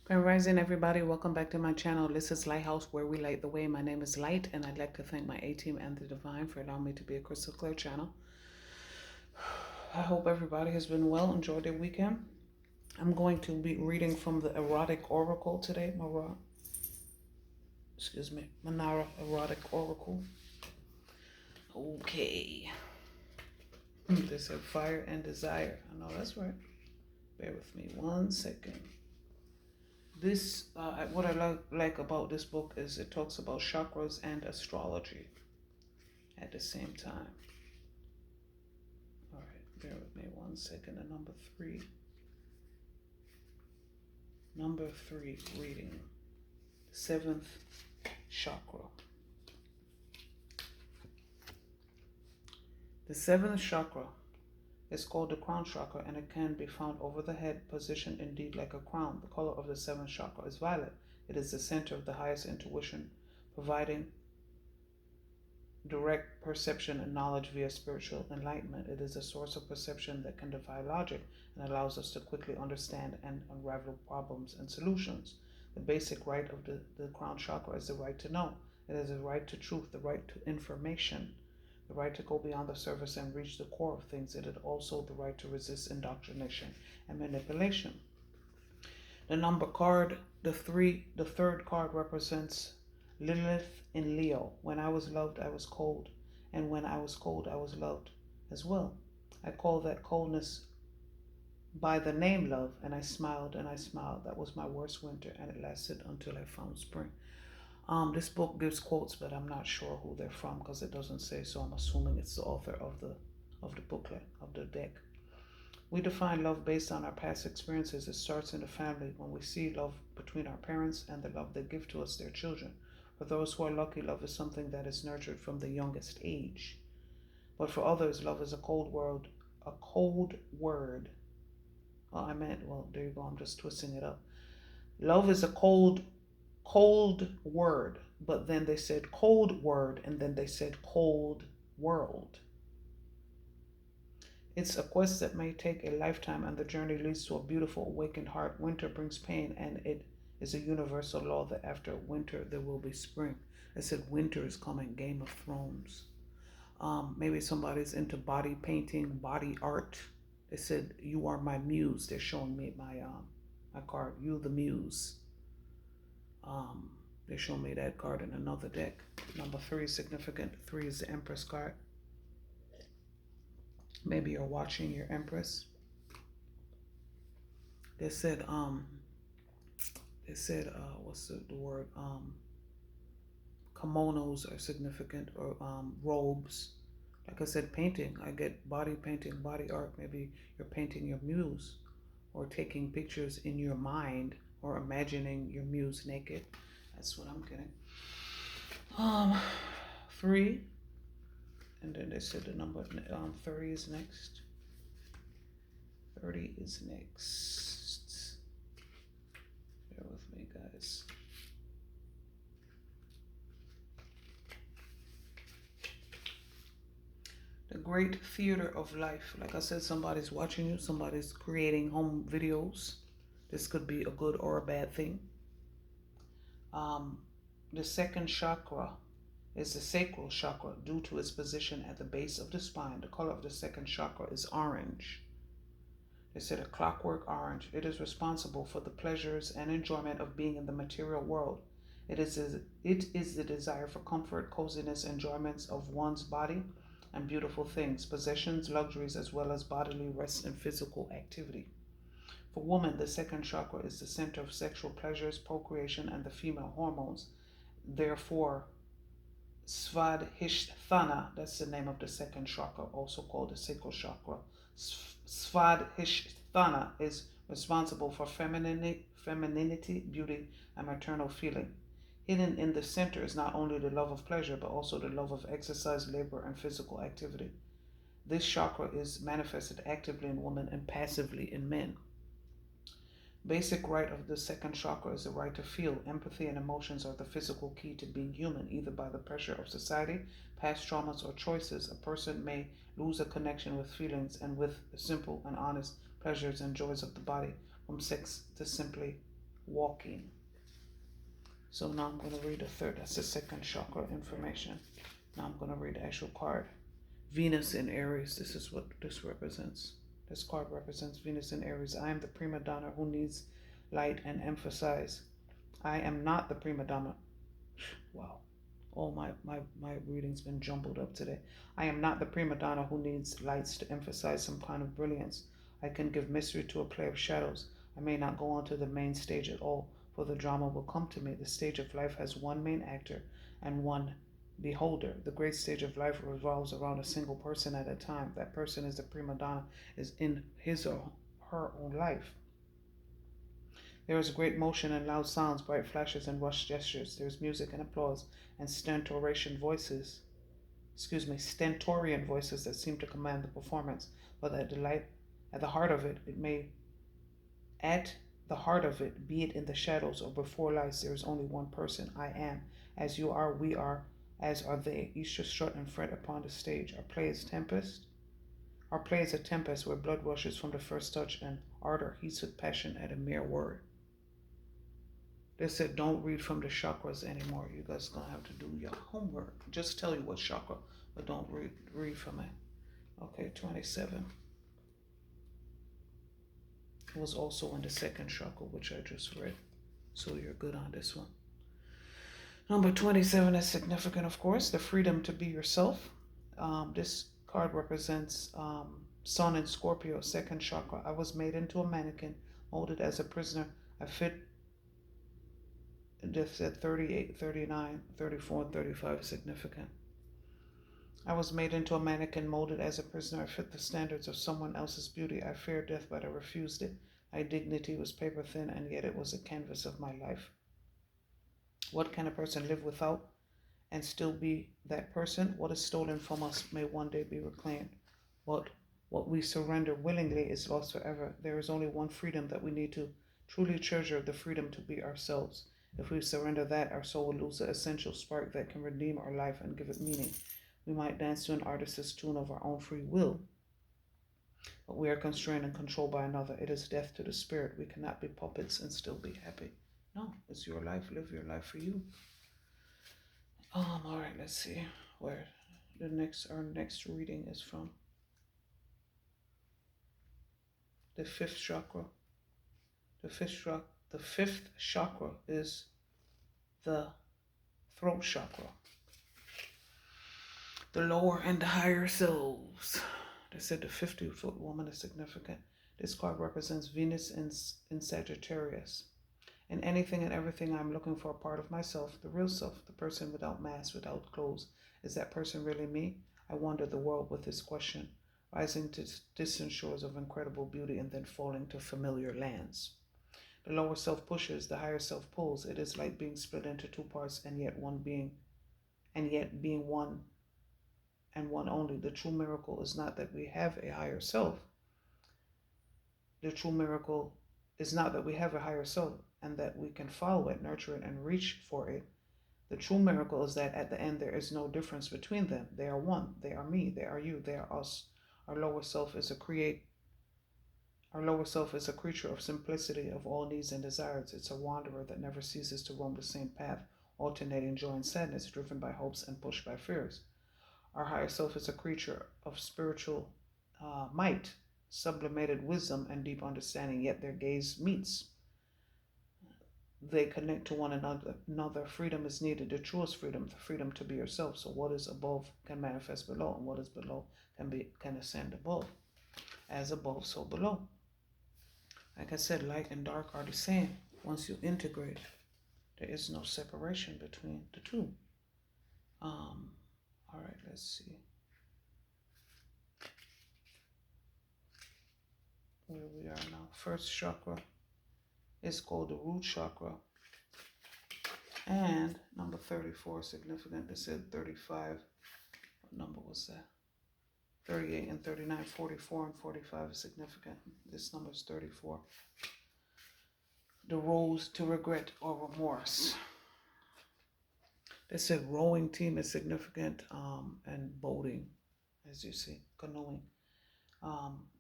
Grand Rising, everybody. Welcome back to my channel. This is Lighthouse, where we light the way. My name is Light, and I'd like to thank my A-Team and the Divine for allowing me to be a crystal clear channel. I hope everybody has been well, enjoyed their weekend. I'm going to be reading from the Erotic Oracle today. Manara Erotic Oracle. Okay. They said fire and desire. I know that's right. Bear with me 1 second. This, what I like about this book is it talks about chakras and astrology at the same time. All right, bear with me 1 second. And number three reading, 7th chakra. The 7th chakra is called the crown chakra, and it can be found over the head, positioned indeed like a crown. The color of the 7th chakra is violet. It is the center of the highest intuition, providing direct perception and knowledge via spiritual enlightenment. It is a source of perception that can defy logic and allows us to quickly understand and unravel problems and solutions. The basic right of the crown chakra is the right to know. It is the right to truth, the right to information, the right to go beyond the surface and reach the core of things. It is also the right to resist indoctrination and manipulation. The number card, the third card represents Lilith in Leo. When I was loved, I was cold. And when I was cold, I was loved as well. I call that coldness by the name love, and I smiled and I smiled. That was my worst winter, and it lasted until I found spring. This book gives quotes, but I'm not sure who they're from because it doesn't say, so I'm assuming it's the author of the booklet, of the deck. We define love based on our past experiences. It starts in the family when we see love between our parents and the love they give to us, their children. For those who are lucky, love is something that is nurtured from the youngest age. But for others, love is a cold word. Well, there you go. I'm just twisting it up. Love is a cold word, but then they said cold word, and then they said cold world. It's a quest that may take a lifetime, and the journey leads to a beautiful awakened heart. Winter brings pain, and it is a universal law that after winter there will be spring. I said winter is coming, Game of Thrones. Maybe somebody's into body painting, body art. They said, you are my muse. They're showing me my card, you the muse. They show me that card in another deck. Number 3 is significant. 3 is the Empress card. Maybe you're watching your Empress. They said, what's the word? Kimonos are significant, or robes. Like I said, painting. I get body painting, body art. Maybe you're painting your muse, or taking pictures in your mind, or imagining your muse naked. That's what I'm getting. 3, and then they said the number 30 is next. 30 is next. Bear with me, guys. The great theater of life. Like I said, somebody's watching you. Somebody's creating home videos. This could be a good or a bad thing. The 2nd chakra is the sacral chakra due to its position at the base of the spine. The color of the 2nd chakra is orange. They said a clockwork orange. It is responsible for the pleasures and enjoyment of being in the material world. It is the desire for comfort, coziness, enjoyments of one's body and beautiful things, possessions, luxuries, as well as bodily rest and physical activity. For women, the 2nd chakra is the center of sexual pleasures, procreation, and the female hormones. Therefore, Svadhisthana, that's the name of the 2nd chakra, also called the sacral chakra. Svadhisthana is responsible for femininity, beauty, and maternal feeling. Hidden in the center is not only the love of pleasure, but also the love of exercise, labor, and physical activity. This chakra is manifested actively in women and passively in men. Basic right of the 2nd chakra is the right to feel. Empathy and emotions are the physical key to being human. Either by the pressure of society, past traumas, or choices, a person may lose a connection with feelings and with the simple and honest pleasures and joys of the body, from sex to simply walking. So now I'm going to read the third. That's the second chakra information. Now I'm going to read the actual card. Venus in Aries. This is what this represents. This card represents Venus in Aries. I am the prima donna who needs light and emphasize. I am not the prima donna. Wow. Oh, my reading's been jumbled up today. I am not the prima donna who needs lights to emphasize some kind of brilliance. I can give mystery to a play of shadows. I may not go onto the main stage at all, for the drama will come to me. The stage of life has one main actor and one beholder. The great stage of life revolves around a single person at a time. That person is the prima donna, is in his or her own life. There is great motion and loud sounds, bright flashes and rushed gestures. There is music and applause and stentorian voices that seem to command the performance. But at the heart of it, be it in the shadows or before lights, there is only one person. I am. As you are, we are, as are they. Each should strut and fret upon the stage. Our play is a tempest where blood rushes from the first touch and ardor heats with passion at a mere word. They said don't read from the chakras anymore. You guys are going to have to do your homework. Just tell you what chakra, but don't read from it. Okay, 27. It was also in the second chakra, which I just read. So you're good on this one. Number 27 is significant, of course, the freedom to be yourself. This card represents Sun in Scorpio, second chakra. I was made into a mannequin, molded as a prisoner. I fit. This said 38, 39, 34, and 35 is significant. I was made into a mannequin, molded as a prisoner. I fit the standards of someone else's beauty. I feared death, but I refused it. My dignity was paper thin, and yet it was a canvas of my life. What can a person live without and still be that person? What is stolen from us may one day be reclaimed. What we surrender willingly is lost forever. There is only one freedom that we need to truly treasure, the freedom to be ourselves. If we surrender that, our soul will lose the essential spark that can redeem our life and give it meaning. We might dance to an artist's tune of our own free will, but we are constrained and controlled by another. It is death to the spirit. We cannot be puppets and still be happy. No, it's your life. Live your life for you. All right, let's see where our next reading is from. The fifth chakra. The fifth chakra is the throat chakra. The lower and the higher selves. They said the 50-foot woman is significant. This card represents Venus in Sagittarius. In anything and everything, I'm looking for a part of myself, the real self, the person without mask, without clothes. Is that person really me? I wander the world with this question, rising to distant shores of incredible beauty and then falling to familiar lands. The lower self pushes, the higher self pulls. It is like being split into two parts and yet being one and one only. The true miracle is not that we have a higher self. The true miracle is not that we have a higher self and that we can follow it, nurture it, and reach for it. The true miracle is that at the end there is no difference between them. They are one. They are me. They are you. They are us. Our lower self is a creature of simplicity, of all needs and desires. It's a wanderer that never ceases to roam the same path, alternating joy and sadness, driven by hopes and pushed by fears. Our higher self is a creature of spiritual might, sublimated wisdom, and deep understanding, yet their gaze meets. They connect to one another. Freedom is needed, the truest freedom, the freedom to be yourself. So what is above can manifest below, and what is below can ascend above. As above, so below. Like I said, light and dark are the same. Once you integrate, there is no separation between the two. All right, let's see. Where we are now. First chakra is called the root chakra. And number 34 is significant. They said 35. What number was that? 38 and 39, 44 and 45 is significant. This number is 34. The road to regret or remorse. They said rowing team is significant, and boating, as you see, canoeing.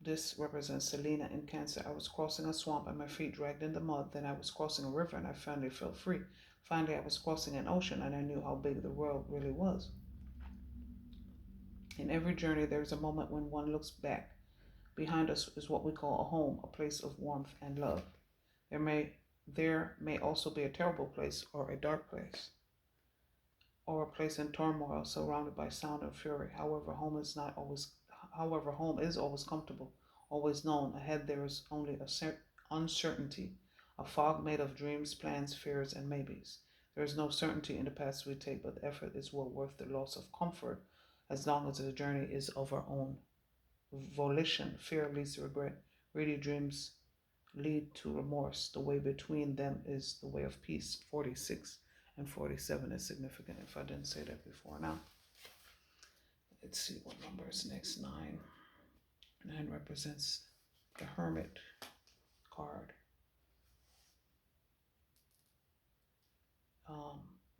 This represents Selena in Cancer. I was crossing a swamp and my feet dragged in the mud. Then I was crossing a river and I finally felt free. Finally, I was crossing an ocean and I knew how big the world really was. In every journey, there is a moment when one looks back. Behind us is what we call a home, a place of warmth and love. There may also be a terrible place or a dark place, or a place in turmoil surrounded by sound and fury. However, home is always comfortable, always known. Ahead there is only uncertainty, a fog made of dreams, plans, fears, and maybes. There is no certainty in the paths we take, but the effort is well worth the loss of comfort, as long as the journey is of our own volition. Fear leads to regret. Greedy dreams lead to remorse. The way between them is the way of peace. 46 and 47 is significant if I didn't say that before. Now, let's see what number is next. 9. 9 represents the Hermit card.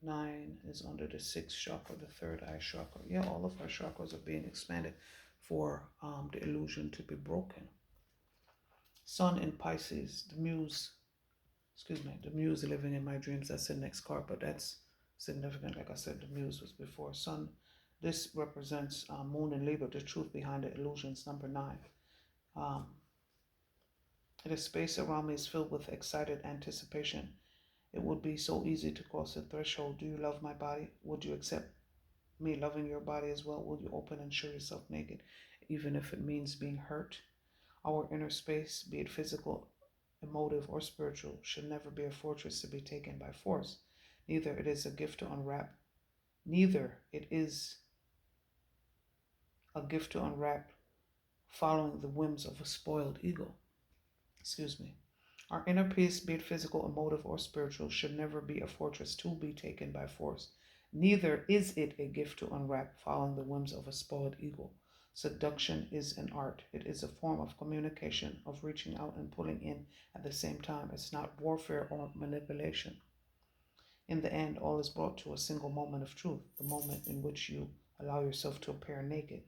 9 is under the 6th chakra, the third eye chakra. Yeah, all of our chakras are being expanded for the illusion to be broken. Sun in Pisces, the muse living in my dreams. That's the next card, but that's significant. Like I said, the muse was before Sun. This represents Moon in Libra, the truth behind the illusions, number 9. The space around me is filled with excited anticipation. It would be so easy to cross the threshold. Do you love my body? Would you accept me loving your body as well? Will you open and show yourself naked, even if it means being hurt? Our inner space, be it physical, emotive, or spiritual, should never be a fortress to be taken by force. Neither it is a gift to unwrap. Following the whims of a spoiled ego. Our inner peace, be it physical, emotive, or spiritual, should never be a fortress to be taken by force. Neither is it a gift to unwrap, following the whims of a spoiled ego. Seduction is an art. It is a form of communication, of reaching out and pulling in at the same time. It's not warfare or manipulation. In the end, all is brought to a single moment of truth, the moment in which you allow yourself to appear naked.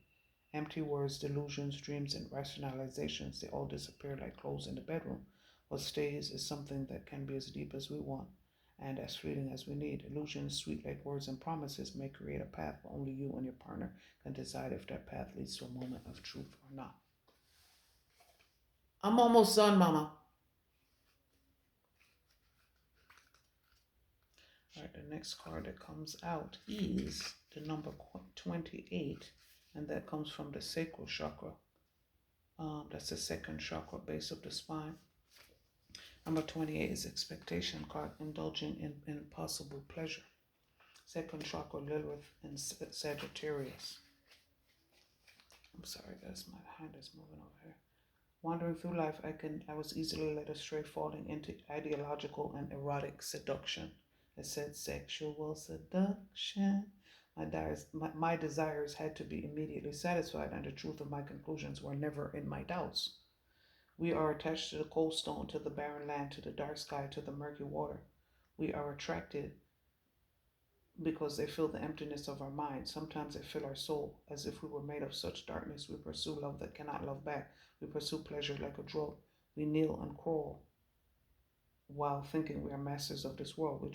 Empty words, delusions, dreams, and rationalizations, they all disappear like clothes in the bedroom. What stays is something that can be as deep as we want and as fleeting as we need. Illusions, sweet like words and promises, may create a path, but only you and your partner can decide if that path leads to a moment of truth or not. I'm almost done, Mama. All right, the next card that comes out is the number 28, and that comes from the sacral chakra. That's the 2nd chakra, base of the spine. Number 28 is expectation card, indulging in impossible pleasure. 2nd chakra, Lilith and Sagittarius. I'm sorry, guys, my hand is moving over here. Wandering through life, I was easily led astray, falling into ideological and erotic seduction. It said sexual seduction. My desires had to be immediately satisfied, and the truth of my conclusions were never in my doubts. We are attached to the cold stone, to the barren land, to the dark sky, to the murky water. We are attracted because they fill the emptiness of our mind. Sometimes they fill our soul. As if we were made of such darkness, we pursue love that cannot love back. We pursue pleasure like a drug. We kneel and crawl while thinking we are masters of this world. We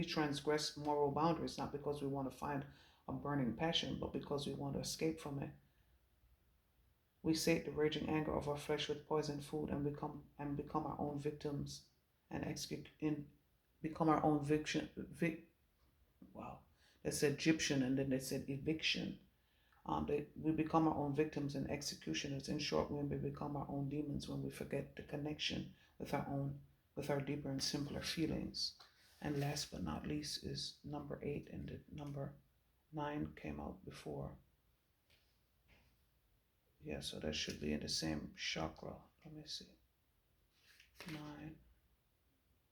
transgress moral boundaries, not because we want to find a burning passion, but because we want to escape from it. We sate the raging anger of our flesh with poisoned food and become our own victims become our own victim. Wow, they said Egyptian and then they said eviction. We become our own victims and executioners. In short, we become our own demons when we forget the connection with our deeper and simpler feelings. And last but not least is number 8, and the number 9 came out before. Yeah, so that should be in the same chakra. Let me see. 9.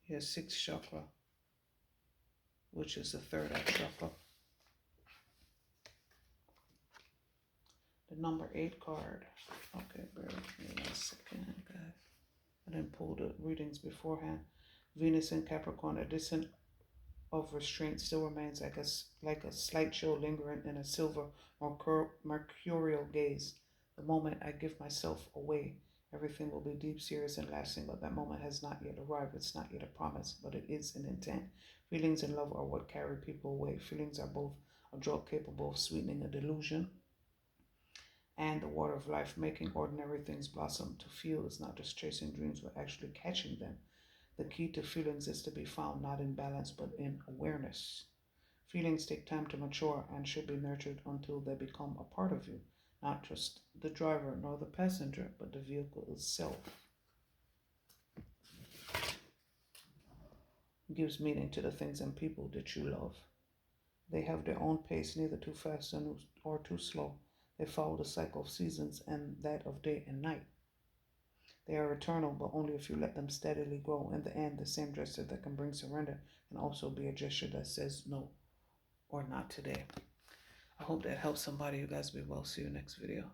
Yeah, 6th chakra, which is the 3rd eye chakra. The number 8 card. Okay, bear with me 1 second, guys. I didn't pull the readings beforehand. Venus in Capricorn, a distance of restraint still remains like a slight chill lingering in a silver mercurial gaze. The moment I give myself away, everything will be deep, serious, and lasting, but that moment has not yet arrived. It's not yet a promise, but it is an intent. Feelings and love are what carry people away. Feelings are both a drug capable of sweetening a delusion and the water of life, making ordinary things blossom. To feel is not just chasing dreams, but actually catching them. The key to feelings is to be found not in balance, but in awareness. Feelings take time to mature and should be nurtured until they become a part of you, not just the driver nor the passenger, but the vehicle itself. It gives meaning to the things and people that you love. They have their own pace, neither too fast or too slow. They follow the cycle of seasons and that of day and night. They are eternal, but only if you let them steadily grow. In the end, the same gesture that can bring surrender can also be a gesture that says no or not today. I hope that helps somebody. You guys be well. See you next video.